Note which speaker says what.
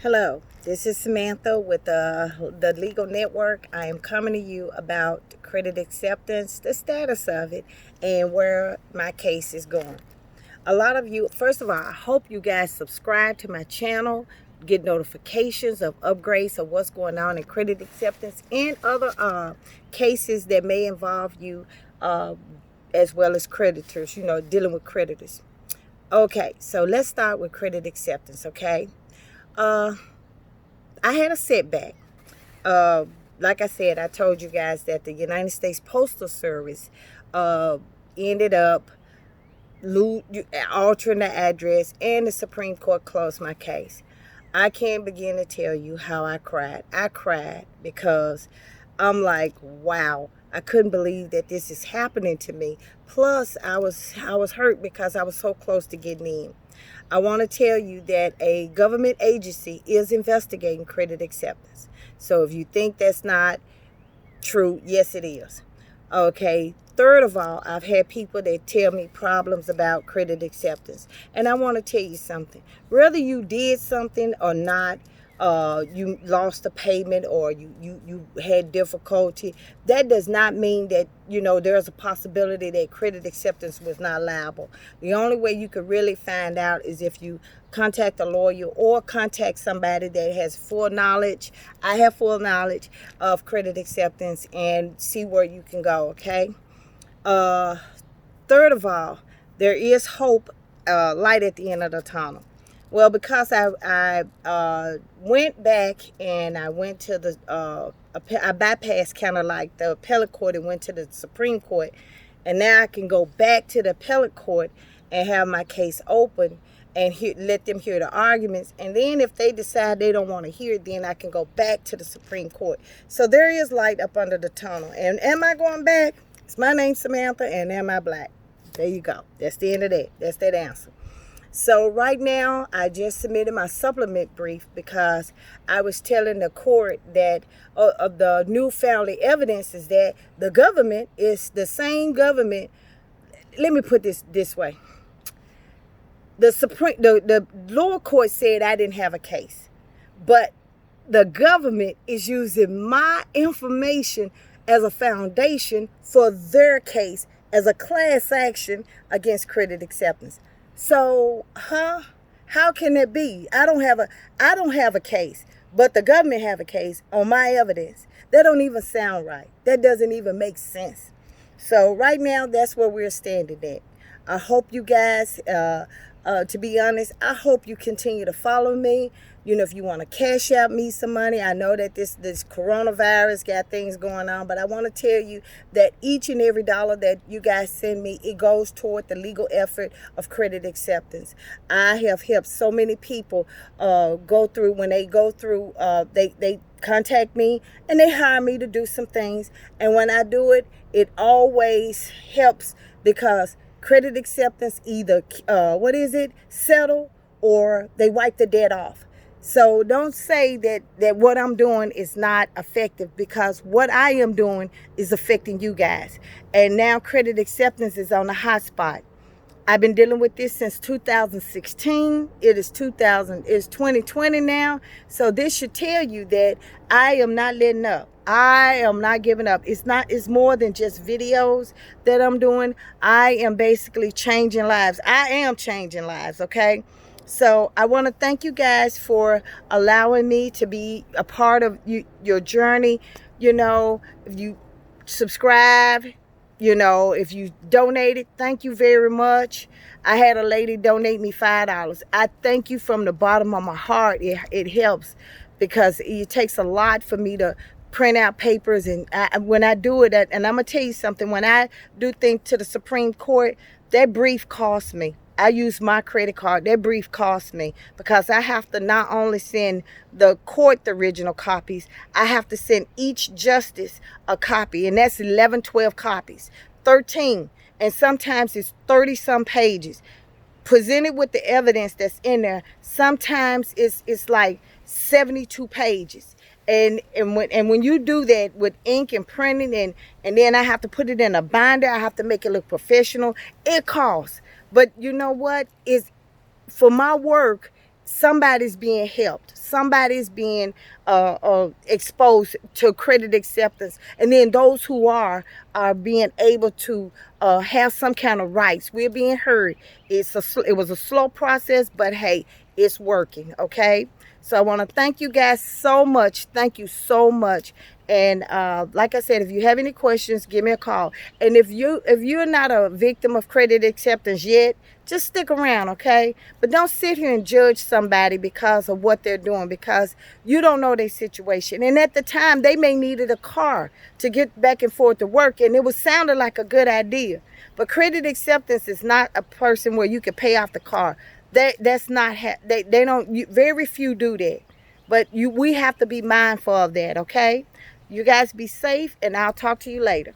Speaker 1: Hello, this is Samantha with the Legal Network. I am coming to you about credit acceptance, the status of it, and where my case is going. A lot of you, first of all, I hope you guys subscribe to my channel, get notifications of upgrades of what's going on in credit acceptance and other cases that may involve you as well as creditors, dealing with creditors. Okay, so let's start with credit acceptance, okay? Uh, I had a setback. Uh, like I said, I told you guys that the United States Postal Service ended up altering the address, and the Supreme Court closed my case. I can't begin to tell you how I cried. I cried because I'm like, wow, I couldn't believe that this is happening to me. Plus, I was hurt because I was so close to getting in. I want to tell you that a government agency is investigating credit acceptance. So if you think that's not true, yes, it is. Okay. Third of all, I've had people that tell me problems about credit acceptance. And I want to tell you something. Whether you did something or not, you lost a payment or you had difficulty, that does not mean that, there's a possibility that credit acceptance was not liable. The only way you could really find out is if you contact a lawyer or contact somebody that has full knowledge. I have full knowledge of credit acceptance and see where you can go, okay? Uh, Third of all, there is hope, light at the end of the tunnel. Well, because I went back and I went to I bypassed kind of like the appellate court and went to the Supreme Court, and now I can go back to the appellate court and have my case open and let them hear the arguments. And then if they decide they don't want to hear it, then I can go back to the Supreme Court. So there is light up under the tunnel. And am I going back? It's my name, Samantha, and am I black? There you go. That's the end of that. That's that answer. So right now, I just submitted my supplement brief because I was telling the court that of the newfound evidence is that the government is the same government. Let me put this way. The lower court said I didn't have a case, but the government is using my information as a foundation for their case as a class action against credit acceptance. So, how can it be? I don't have a case, but the government have a case on my evidence. That don't even sound right. That doesn't even make sense. So right now, that's where we're standing at. I hope you guys, to be honest, I hope you continue to follow me. If you want to cash out me some money, I know that this coronavirus got things going on, but I want to tell you that each and every dollar that you guys send me, it goes toward the legal effort of credit acceptance. I have helped so many people go through, when they go through, they contact me and they hire me to do some things. And when I do it, it always helps because credit acceptance either, settle or they wipe the debt off. So don't say that what I'm doing is not effective, because what I am doing is affecting you guys. And now credit acceptance is on the hot spot. I've been dealing with this since 2016. It's 2020 now. So this should tell you that I am not letting up. I am not giving up. It's more than just videos that I'm doing. I am basically changing lives. I am changing lives, okay? So I want to thank you guys for allowing me to be a part of your journey. If you subscribe, if you donated, thank you very much. I had a lady donate me $5. I thank you from the bottom of my heart. It helps because it takes a lot for me to print out papers. And when I do it, and I'm going to tell you something, when I do things to the Supreme Court, that brief costs me. I use my credit card. That brief costs me because I have to not only send the court the original copies, I have to send each justice a copy, and that's 11, 12 copies, 13, and sometimes it's 30 some pages presented with the evidence that's in there. Sometimes it's like 72 pages. And when you do that with ink and printing, and then I have to put it in a binder, I have to make it look professional. It costs. But you know what? Is for my work, somebody's being helped, somebody's being exposed to credit acceptance, and then those who are being able to have some kind of rights. We're being heard. It was a slow process, but hey, it's working. Okay, so I want to thank you guys so much. Thank you so much. And like I said, if you have any questions, give me a call. And if you're not a victim of credit acceptance yet, just stick around, okay? But don't sit here and judge somebody because of what they're doing, because you don't know their situation. And at the time, they may needed a car to get back and forth to work, and it was sounding like a good idea. But credit acceptance is not a person where you can pay off the car. That's not they don't. Very few do that. But we have to be mindful of that, okay? You guys be safe, and I'll talk to you later.